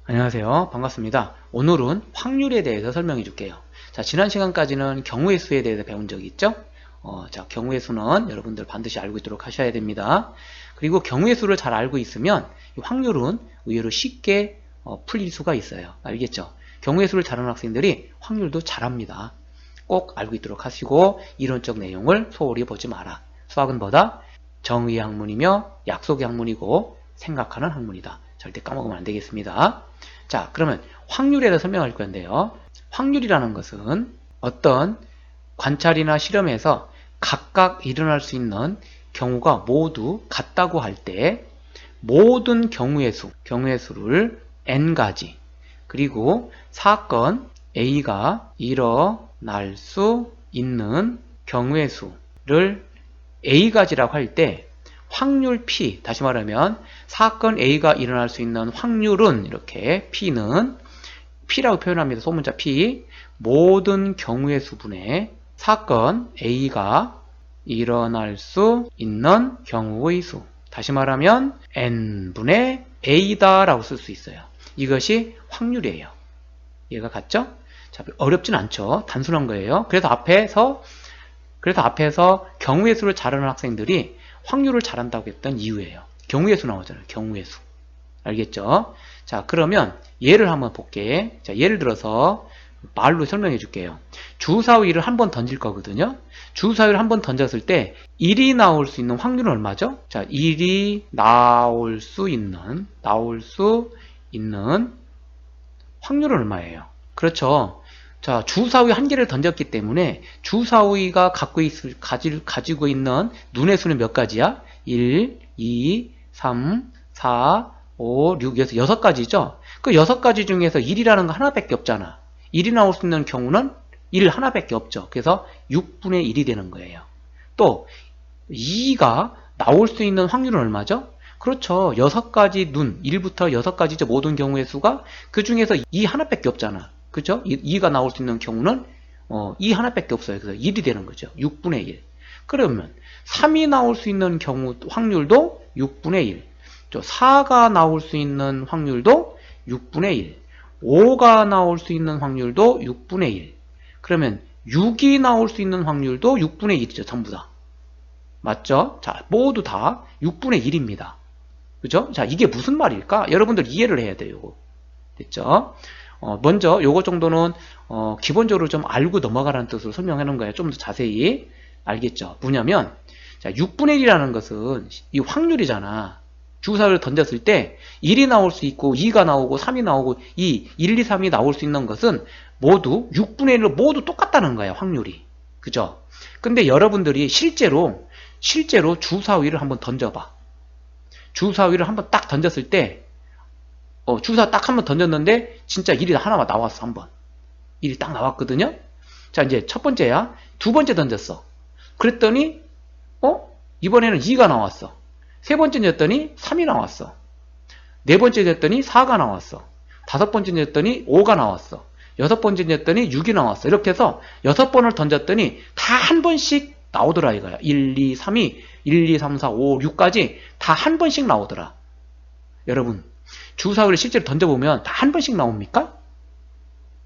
안녕하세요. 반갑습니다. 오늘은 확률에 대해서 설명해 줄게요. 자, 지난 시간까지는 경우의 수에 대해서 배운 적이 있죠? 자, 경우의 수는 여러분들 반드시 알고 있도록 하셔야 됩니다. 그리고 경우의 수를 잘 알고 있으면 이 확률은 의외로 쉽게 풀릴 수가 있어요. 알겠죠? 경우의 수를 잘하는 학생들이 확률도 잘합니다. 꼭 알고 있도록 하시고 이론적 내용을 소홀히 보지 마라. 수학은 뭐다? 정의의 학문이며 약속의 학문이고 생각하는 학문이다. 절대 까먹으면 안 되겠습니다. 자, 그러면 확률에 대해서 설명할 건데요. 확률이라는 것은 어떤 관찰이나 실험에서 각각 일어날 수 있는 경우가 모두 같다고 할 때 모든 경우의 수를 n가지 그리고 사건 A가 일어날 수 있는 경우의 수를 A가지라고 할 때 확률 P, 다시 말하면 사건 A가 일어날 수 있는 확률은 이렇게 P는 P라고 표현합니다. 소문자 P, 모든 경우의 수분의 사건 A가 일어날 수 있는 경우의 수, 다시 말하면 N분의 A다 라고 쓸 수 있어요. 이것이 확률이에요. 이해가 갔죠? 자, 어렵진 않죠. 단순한 거예요. 그래서 앞에서 경우의 수를 잘하는 학생들이 확률을 잘한다고 했던 이유예요. 경우의 수 나오잖아요. 경우의 수. 알겠죠? 자, 그러면 예를 한번 볼게. 자, 예를 들어서 말로 설명해 줄게요. 주사위를 한번 던질 거거든요. 주사위를 한번 던졌을 때 1이 나올 수 있는 확률은 얼마죠? 자, 1이 나올 수 있는 확률은 얼마예요? 그렇죠. 자, 주사위 한 개를 던졌기 때문에 주사위가 가지고 있는 눈의 수는 몇 가지야? 1, 2, 3, 4, 5, 6, 6가지죠? 그 6가지 중에서 1이라는 거 하나밖에 없잖아. 1이 나올 수 있는 경우는 1 하나밖에 없죠. 그래서 6분의 1이 되는 거예요. 또 2가 나올 수 있는 확률은 얼마죠? 그렇죠. 6가지 눈, 1부터 6가지죠. 모든 경우의 수가 그 중에서 2 하나밖에 없잖아. 그죠? 2가 나올 수 있는 경우는 2 하나밖에 없어요. 그래서 1이 되는 거죠. 6분의 1. 그러면 3이 나올 수 있는 경우 확률도 6분의 1. 4가 나올 수 있는 확률도 6분의 1. 5가 나올 수 있는 확률도 6분의 1. 그러면 6이 나올 수 있는 확률도 6분의 1이죠. 전부 다. 맞죠? 자, 모두 다 6분의 1입니다. 그죠? 자, 이게 무슨 말일까? 여러분들 이해를 해야 돼요. 요거. 됐죠? 먼저 요거 정도는 기본적으로 좀 알고 넘어가라는 뜻으로 설명해 놓은 거예요. 좀 더 자세히. 알겠죠? 뭐냐면 자, 6분의 1이라는 것은 이 확률이잖아. 주사위를 던졌을 때 1이 나올 수 있고 2가 나오고 3이 나오고 1, 2, 3이 나올 수 있는 것은 모두 6분의 1로 모두 똑같다는 거예요. 확률이. 그죠? 근데 여러분들이 실제로 주사위를 한번 던져봐. 주사위를 한번 딱 던졌을 때 주사 딱 한번 던졌는데 진짜 1이 하나만 나왔어. 한번 1이 딱 나왔거든요. 자, 이제 첫 번째야. 두 번째 던졌어. 그랬더니 이번에는 2가 나왔어. 세 번째 냈더니 3이 나왔어. 네 번째 냈더니 4가 나왔어. 다섯 번째 냈더니 5가 나왔어. 여섯 번째 냈더니 6이 나왔어. 이렇게 해서 6번을 던졌더니 다 한 번씩 나오더라 이거야. 1, 2, 3이 1, 2, 3, 4, 5, 6까지 다 한 번씩 나오더라. 여러분, 주사위를 실제로 던져보면 다 한 번씩 나옵니까?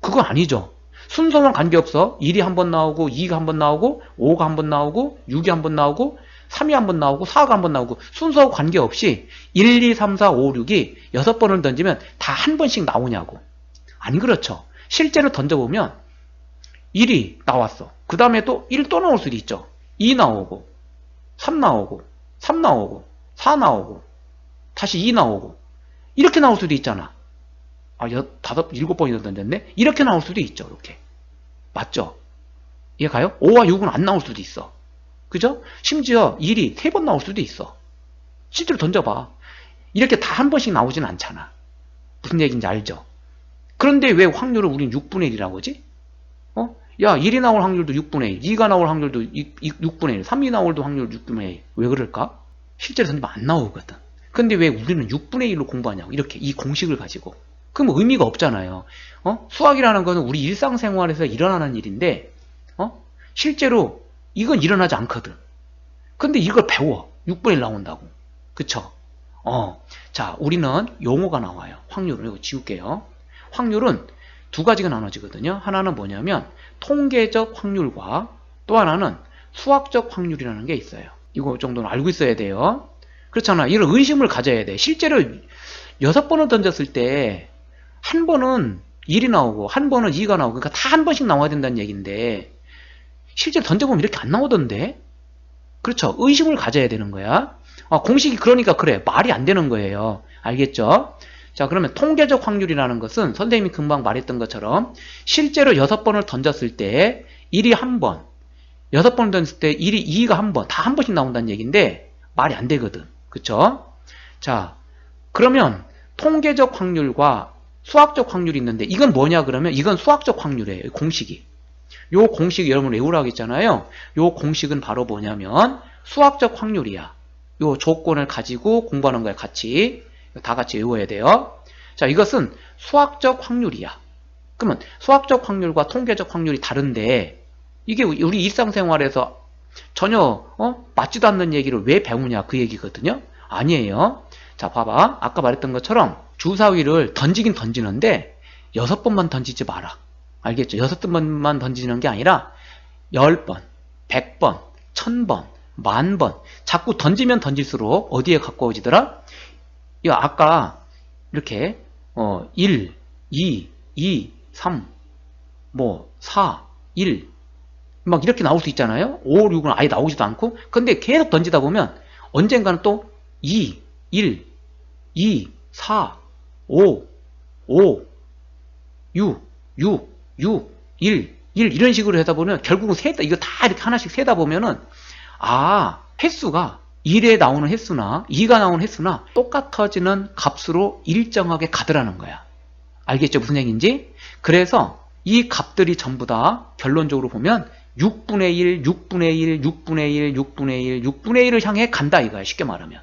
그건 아니죠. 순서만 관계없어. 1이 한 번 나오고 2가 한 번 나오고 5가 한 번 나오고 6이 한 번 나오고 3이 한 번 나오고 4가 한 번 나오고 순서와 관계없이 1, 2, 3, 4, 5, 6이 6번을 던지면 다 한 번씩 나오냐고. 안 그렇죠. 실제로 던져보면 1이 나왔어. 그 다음에 또 1 또 나올 수도 있죠. 2 나오고 3 나오고 3 나오고 4 나오고 다시 2 나오고 이렇게 나올 수도 있잖아. 일곱 번이나 던졌네? 이렇게 나올 수도 있죠. 이렇게. 맞죠? 이해가요? 5와 6은 안 나올 수도 있어. 그죠? 심지어 1이 3번 나올 수도 있어. 실제로 던져봐. 이렇게 다 한 번씩 나오진 않잖아. 무슨 얘기인지 알죠? 그런데 왜 확률을 우린 6분의 1이라고 하지? 야, 1이 나올 확률도 6분의 1, 2가 나올 확률도 6분의 1, 3이 나올 확률도 6분의 1. 왜 그럴까? 실제로 던지면 안 나오거든. 근데 왜 우리는 6분의 1로 공부하냐고. 이렇게 이 공식을 가지고. 그럼 의미가 없잖아요. 수학이라는 거는 우리 일상생활에서 일어나는 일인데, 실제로 이건 일어나지 않거든. 근데 이걸 배워. 6분의 1 나온다고. 그쵸? 자, 우리는 용어가 나와요. 확률을 이거 지울게요. 확률은 두 가지가 나눠지거든요. 하나는 뭐냐면 통계적 확률과 또 하나는 수학적 확률이라는 게 있어요. 이거 정도는 알고 있어야 돼요. 그렇잖아. 이런 의심을 가져야 돼. 실제로 6번을 던졌을 때 한 번은 1이 나오고 한 번은 2가 나오고 그러니까 다 한 번씩 나와야 된다는 얘기인데 실제로 던져보면 이렇게 안 나오던데? 그렇죠. 의심을 가져야 되는 거야. 공식이 그러니까 그래. 말이 안 되는 거예요. 알겠죠? 자, 그러면 통계적 확률이라는 것은 선생님이 금방 말했던 것처럼 실제로 6번을 던졌을 때 1이 한 번, 6번을 던졌을 때 1이 2가 한 번, 다 한 번씩 나온다는 얘기인데 말이 안 되거든. 그쵸? 자, 그러면 통계적 확률과 수학적 확률이 있는데 이건 뭐냐 그러면 이건 수학적 확률이에요. 공식이. 요 공식 여러분 외우라고 했잖아요. 요 공식은 바로 뭐냐면 수학적 확률이야. 요 조건을 가지고 공부하는 거야. 다 같이 외워야 돼요. 자, 이것은 수학적 확률이야. 그러면 수학적 확률과 통계적 확률이 다른데 이게 우리 일상생활에서 전혀 맞지도 않는 얘기를 왜 배우냐 그 얘기거든요. 아니에요. 자, 봐봐. 아까 말했던 것처럼 주사위를 던지긴 던지는데 6번만 던지지 마라. 알겠죠? 6번만 던지는 게 아니라 10번, 100번, 1000번, 10,000번 자꾸 던지면 던질수록 어디에 가까워지더라? 이거 아까 이렇게 1, 2, 2, 3, 4, 1 막 이렇게 나올 수 있잖아요. 5, 6은 아예 나오지도 않고 근데 계속 던지다 보면 언젠가는 또 2, 1, 2, 4, 5, 6, 6, 1 이런 식으로 하다 보면 결국은 이거 다 이렇게 하나씩 세다 보면은 횟수가 1에 나오는 횟수나 2가 나오는 횟수나 똑같아지는 값으로 일정하게 가더라는 거야. 알겠죠? 무슨 얘기인지? 그래서 이 값들이 전부 다 결론적으로 보면 6분의 1, 6분의 1, 6분의 1, 6분의 1, 6분의 1을 향해 간다 이거야. 쉽게 말하면.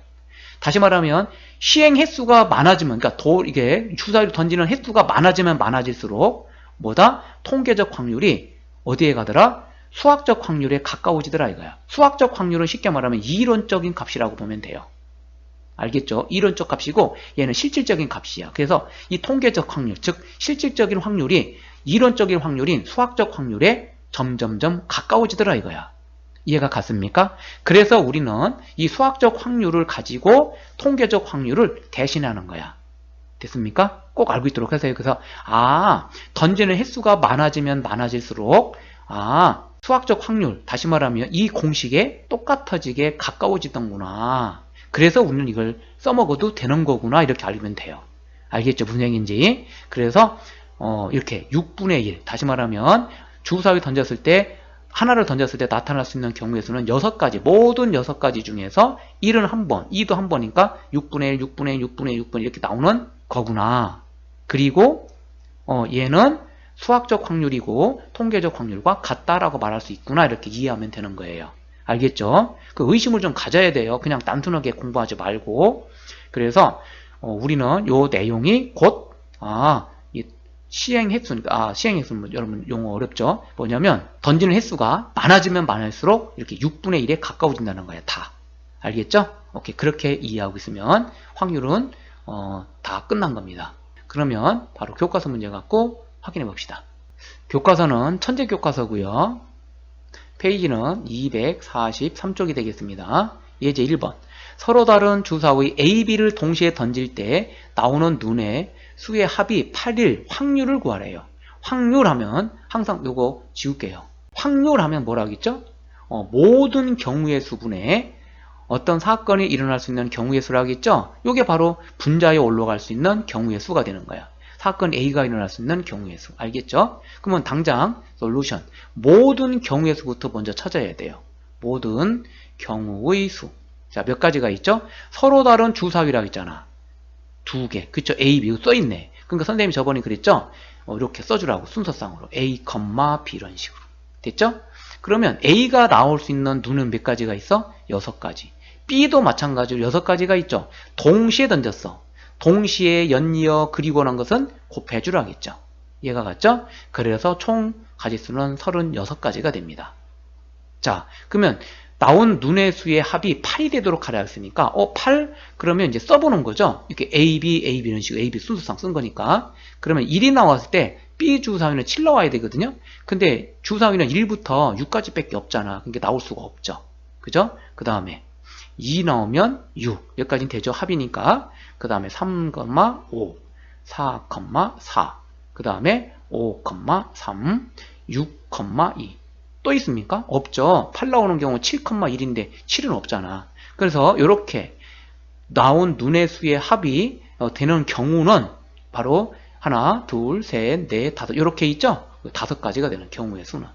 다시 말하면 시행 횟수가 많아지면 그러니까 이게 주사위를 던지는 횟수가 많아지면 많아질수록 뭐다? 통계적 확률이 어디에 가더라? 수학적 확률에 가까워지더라 이거야. 수학적 확률은 쉽게 말하면 이론적인 값이라고 보면 돼요. 알겠죠? 이론적 값이고 얘는 실질적인 값이야. 그래서 이 통계적 확률, 즉 실질적인 확률이 이론적인 확률인 수학적 확률에 점점점 가까워지더라 이거야. 이해가 갔습니까? 그래서 우리는 이 수학적 확률을 가지고 통계적 확률을 대신하는 거야. 됐습니까? 꼭 알고 있도록 하세요. 그래서 던지는 횟수가 많아지면 많아질수록 수학적 확률, 다시 말하면 이 공식에 똑같아지게 가까워지던구나. 그래서 우리는 이걸 써먹어도 되는 거구나 이렇게 알면 돼요. 알겠죠? 무슨 얘기인지. 그래서 이렇게 6분의 1, 다시 말하면 주사위 던졌을 때 하나를 던졌을 때 나타날 수 있는 경우의 수는 6가지, 모든 6가지 중에서 1은 한 번, 2도 한 번이니까 6분의 1, 6분의 1, 6분의 1, 6분의 1 이렇게 나오는 거구나. 그리고 얘는 수학적 확률이고 통계적 확률과 같다라고 말할 수 있구나 이렇게 이해하면 되는 거예요. 알겠죠? 그 의심을 좀 가져야 돼요. 그냥 단순하게 공부하지 말고. 그래서 우리는 요 내용이 곧 시행 횟수는 여러분 용어 어렵죠? 뭐냐면 던지는 횟수가 많아지면 많을수록 이렇게 6분의 1에 가까워진다는 거예요. 다. 알겠죠? 오케이. 그렇게 이해하고 있으면 확률은 다 끝난 겁니다. 그러면 바로 교과서 문제 갖고 확인해 봅시다. 교과서는 천재 교과서고요. 페이지는 243쪽이 되겠습니다. 예제 1번. 서로 다른 주사위 A, B를 동시에 던질 때 나오는 눈의 수의 합이 8일 확률을 구하래요. 확률하면 항상 요거 지울게요. 확률하면 뭐라 하겠죠? 모든 경우의 수분에 어떤 사건이 일어날 수 있는 경우의 수라 하겠죠? 요게 바로 분자에 올라갈 수 있는 경우의 수가 되는 거야. 사건 A가 일어날 수 있는 경우의 수. 알겠죠? 그러면 당장 솔루션. 모든 경우의 수부터 먼저 찾아야 돼요. 모든 경우의 수. 자, 몇 가지가 있죠? 서로 다른 주사위라고 했잖아. 2개. 그쵸? A, B 써있네. 그러니까 선생님이 저번에 그랬죠? 이렇게 써주라고. 순서상으로. A, B 이런 식으로. 됐죠? 그러면 A가 나올 수 있는 눈은 몇 가지가 있어? 6가지. B도 마찬가지로 6가지가 있죠. 동시에 던졌어. 동시에 연이어 그리고 난 것은 곱해주라 하겠죠. 이해가 갔죠? 그래서 총 가지수는 36가지가 됩니다. 자, 그러면 나온 눈의 수의 합이 8이 되도록 하라 했으니까 8 그러면 이제 써보는 거죠. 이렇게 A, B, A, B 이런 식으로 A, B 순서상 쓴 거니까. 그러면 1이 나왔을 때 B 주사위는 7 나와야 되거든요. 근데 주사위는 1부터 6까지 밖에 없잖아. 그러니까 나올 수가 없죠. 그죠? 그 다음에 2 나오면 6 여기까지는 되죠. 합이니까. 그 다음에 3, 5 4, 4 그 다음에 5, 3 6, 2 또 있습니까? 없죠. 8 나오는 경우 7,1인데 7은 없잖아. 그래서 이렇게 나온 눈의 수의 합이 되는 경우는 바로 하나, 둘, 셋, 넷, 다섯 이렇게 있죠? 5가지가 되는 경우의 수는.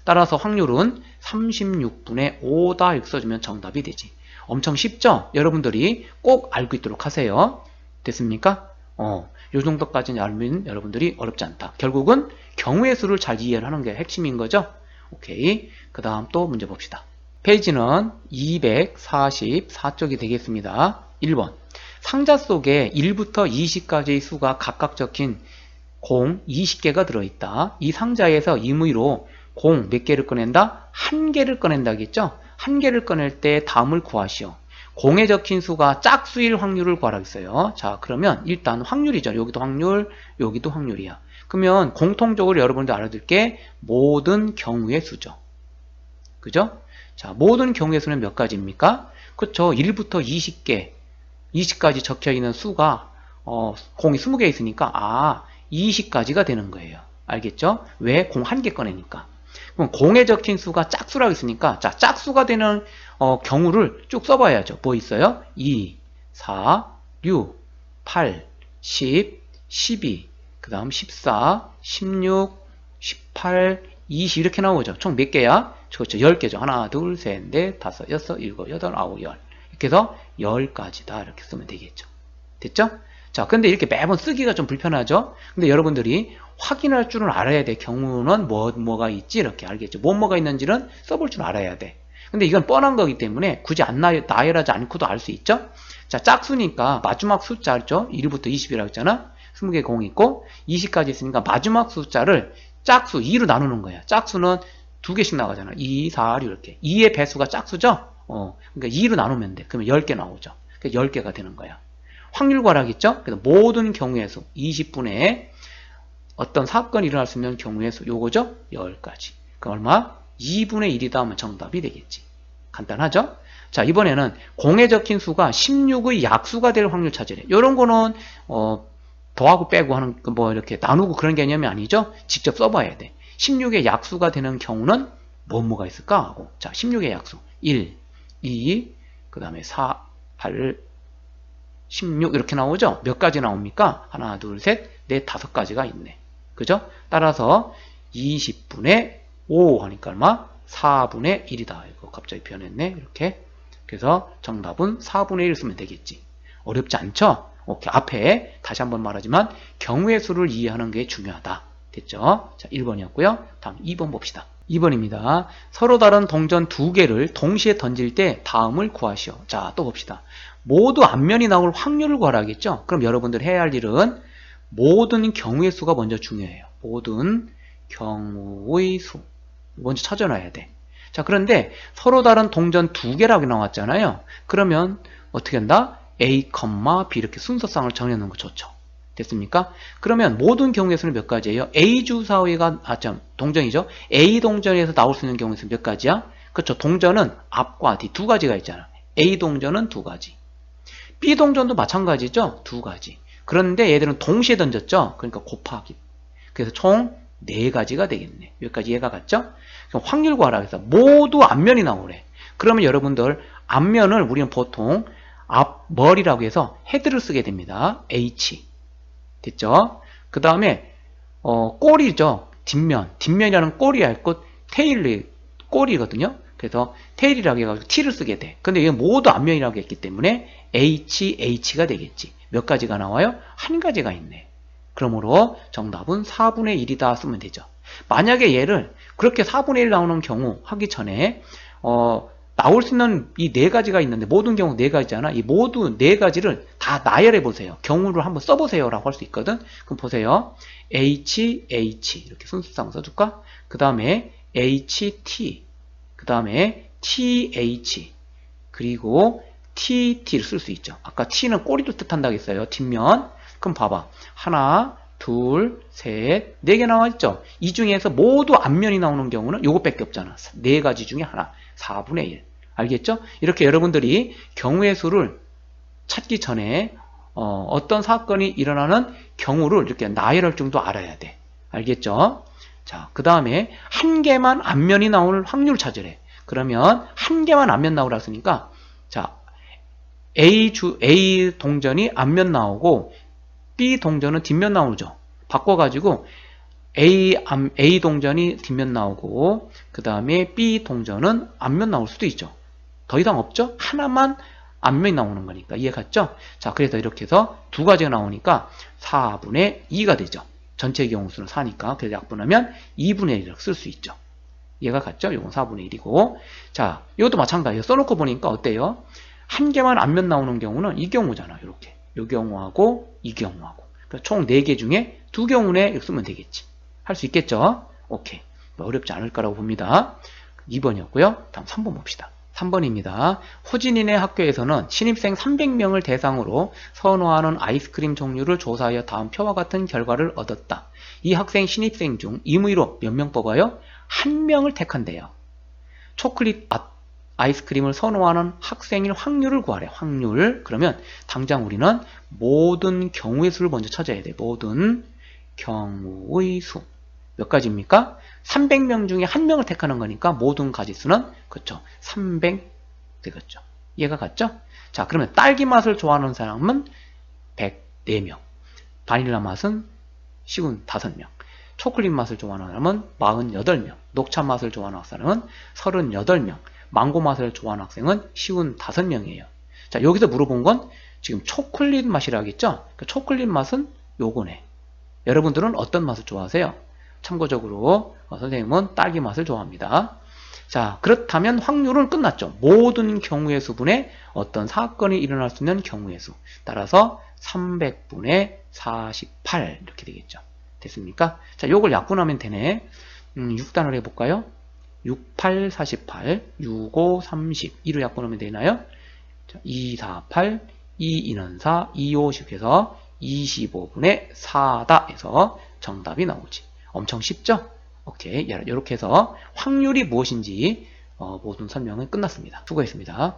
따라서 확률은 36분의 5다 이렇게 써주면 정답이 되지. 엄청 쉽죠? 여러분들이 꼭 알고 있도록 하세요. 됐습니까? 요 정도까지는 알면 여러분들이 어렵지 않다. 결국은 경우의 수를 잘 이해를 하는 게 핵심인 거죠? 오케이. 그 다음 또 문제 봅시다. 페이지는 244쪽이 되겠습니다. 1번. 상자 속에 1부터 20까지의 수가 각각 적힌 공 20개가 들어있다. 이 상자에서 임의로 공 몇 개를 꺼낸다? 1개를 꺼낸다겠죠? 1개를 꺼낼 때 다음을 구하시오. 공에 적힌 수가 짝수일 확률을 구하라고 했어요. 자, 그러면 일단 확률이죠. 여기도 확률, 여기도 확률이야. 그러면 공통적으로 여러분들 알아둘 게 모든 경우의 수죠. 그죠? 자, 모든 경우의 수는 몇 가지입니까? 그쵸? 1부터 20개, 20까지 적혀있는 수가 공이 20개 있으니까 20가지가 되는 거예요. 알겠죠? 왜? 공 1개 꺼내니까. 그럼 공에 적힌 수가 짝수라고 했으니까 자, 짝수가 되는 경우를 쭉 써봐야죠. 뭐 있어요? 2, 4, 6, 8, 10, 12, 그 다음 14, 16, 18, 20 이렇게 나오죠. 총 몇 개야? 그렇죠. 10개죠. 하나, 둘, 셋, 넷, 다섯, 여섯, 일곱, 여덟, 아홉, 열. 이렇게 해서 10가지다. 이렇게 쓰면 되겠죠. 됐죠? 자, 근데 이렇게 매번 쓰기가 좀 불편하죠? 근데 여러분들이 확인할 줄은 알아야 돼. 경우는 뭐가 있지? 이렇게 알겠죠? 뭐가 있는지는 써볼 줄 알아야 돼. 근데 이건 뻔한 거기 때문에 굳이 나열하지 않고도 알 수 있죠? 자, 짝수니까 마지막 숫자죠? 1부터 20이라고 했잖아? 20개 공 있고 20까지 있으니까 마지막 숫자를 짝수 2로 나누는 거야. 짝수는 2개씩 나가잖아. 2, 4, 6 이렇게. 2의 배수가 짝수죠? 그러니까 2로 나누면 돼. 그러면 10개 나오죠. 그러니까 10개가 되는 거야. 확률 과락이죠? 그래서 모든 경우의 수 20분의 어떤 사건이 일어날 수 있는 경우의 수 요거죠? 10가지. 그럼 얼마? 2분의 1이다 하면 정답이 되겠지. 간단하죠? 자, 이번에는 공에 적힌 수가 16의 약수가 될 확률 찾으래. 요런 거는 더하고 빼고 하는 뭐 이렇게 나누고 그런 개념이 아니죠? 직접 써봐야 돼. 16의 약수가 되는 경우는 뭐가 있을까? 하고. 자, 16의 약수 1, 2, 그 다음에 4, 8, 16 이렇게 나오죠? 몇 가지 나옵니까? 하나, 둘, 셋, 넷, 5가지가 있네. 그죠? 따라서 20분의 5 하니까 얼마? 4분의 1이다. 이거 갑자기 변했네. 이렇게. 그래서 정답은 4분의 1 쓰면 되겠지. 어렵지 않죠? 오케이. 앞에 다시 한번 말하지만 경우의 수를 이해하는 게 중요하다. 됐죠? 자, 1번이었고요. 다음 2번 봅시다. 2번입니다. 서로 다른 동전 2개를 동시에 던질 때 다음을 구하시오. 자, 또 봅시다. 모두 앞면이 나올 확률을 구하라겠죠? 그럼 여러분들 해야 할 일은 모든 경우의 수가 먼저 중요해요. 모든 경우의 수. 먼저 찾아놔야 돼. 자, 그런데 서로 다른 동전 2개라고 나왔잖아요. 그러면 어떻게 한다? A, B 이렇게 순서상을 정해놓는 거 좋죠. 됐습니까? 그러면 모든 경우의 수는 몇 가지예요? A 주사위가 동전이죠. A 동전에서 나올 수 있는 경우의 수는 몇 가지야? 그렇죠. 동전은 앞과 뒤 2가지가 있잖아. A 동전은 2가지. B 동전도 마찬가지죠. 2가지. 그런데 얘들은 동시에 던졌죠. 그러니까 곱하기. 그래서 총 4가지가 되겠네. 여기까지 얘가 같죠? 그럼 확률 구하라 해서 모두 앞면이 나오래. 그러면 여러분들 앞면을 우리는 보통 앞머리라고 해서 헤드를 쓰게 됩니다. H. 됐죠? 그 다음에 꼬리죠. 뒷면이라는 꼬리야 있고 테일이 꼬리거든요. 그래서 테일이라고 해가지고 T를 쓰게 돼. 근데 이게 모두 앞면이라고 했기 때문에 H가 되겠지. 몇 가지가 나와요? 한 가지가 있네. 그러므로 정답은 4분의 1이다 쓰면 되죠. 만약에 얘를 그렇게 4분의 1 나오는 경우 하기 전에 나올 수 있는 이 4가지가 있는데 모든 경우 4가지잖아. 이 모두 4가지를 다 나열해 보세요. 경우를 한번 써보세요 라고 할 수 있거든. 그럼 보세요. H 이렇게 순서상 써줄까? 그 다음에 HT 그 다음에 th 그리고 tt를 쓸 수 있죠. 아까 t는 꼬리도 뜻한다고 했어요. 뒷면. 그럼 봐봐. 하나, 둘, 셋, 네 개 나와 있죠. 이 중에서 모두 앞면이 나오는 경우는 요것밖에 없잖아. 네 가지 중에 하나. 4분의 1. 알겠죠? 이렇게 여러분들이 경우의 수를 찾기 전에 어떤 사건이 일어나는 경우를 이렇게 나열할 정도 알아야 돼. 알겠죠? 자, 그 다음에 한 개만 앞면이 나오는 확률을 찾으래. 그러면 한 개만 앞면 나오라 했으니까 자, A 동전이 앞면 나오고 B 동전은 뒷면 나오죠. 바꿔가지고 A 동전이 뒷면 나오고 그 다음에 B 동전은 앞면 나올 수도 있죠. 더 이상 없죠? 하나만 앞면이 나오는 거니까. 이해 갔죠? 자, 그래서 이렇게 해서 두 가지가 나오니까 4분의 2가 되죠. 전체 경우수는 4니까. 그래서 약분하면 2분의 1이라고 쓸 수 있죠. 이해가 갔죠? 이건 4분의 1이고. 자, 이것도 마찬가지예요. 써놓고 보니까 어때요? 한 개만 앞면 나오는 경우는 이 경우잖아. 이렇게. 이 경우하고 이 경우하고. 그래서 총 4개 중에 2경우네 이렇게 쓰면 되겠지. 할 수 있겠죠? 오케이. 어렵지 않을 거라고 봅니다. 2번이었고요. 다음 3번 봅시다. 3번입니다. 호진이네 학교에서는 신입생 300명을 대상으로 선호하는 아이스크림 종류를 조사하여 다음 표와 같은 결과를 얻었다. 이 학생 신입생 중 임의로 몇 명 뽑아요? 1명을 택한대요. 초콜릿 아이스크림을 선호하는 학생일 확률을 구하래. 확률. 그러면 당장 우리는 모든 경우의 수를 먼저 찾아야 돼. 모든 경우의 수. 몇 가지입니까? 300명 중에 1명을 택하는 거니까 모든 가지수는 그렇죠. 300 되겠죠. 이해가 갔죠? 자, 그러면 딸기 맛을 좋아하는 사람은 104명. 바닐라 맛은 55명. 초콜릿 맛을 좋아하는 사람은 48명. 녹차 맛을 좋아하는 사람은 38명. 망고 맛을 좋아하는 학생은 55명이에요. 자, 여기서 물어본 건 지금 초콜릿 맛이라겠죠? 그 초콜릿 맛은 요거네. 여러분들은 어떤 맛을 좋아하세요? 참고적으로 선생님은 딸기 맛을 좋아합니다. 자, 그렇다면 확률은 끝났죠. 모든 경우의 수분에 어떤 사건이 일어날 수 있는 경우의 수. 따라서 300분의 48 이렇게 되겠죠. 됐습니까? 자, 요걸 약분하면 되네. 6단을 해볼까요? 6, 8, 48, 6, 5, 30. 2로 약분하면 되나요? 자, 2, 4, 8, 2, 2는 4, 2, 5, 10 해서 25분의 4다 해서 정답이 나오지. 엄청 쉽죠? 오케이. 이렇게 해서 확률이 무엇인지 모든 설명은 끝났습니다. 수고했습니다.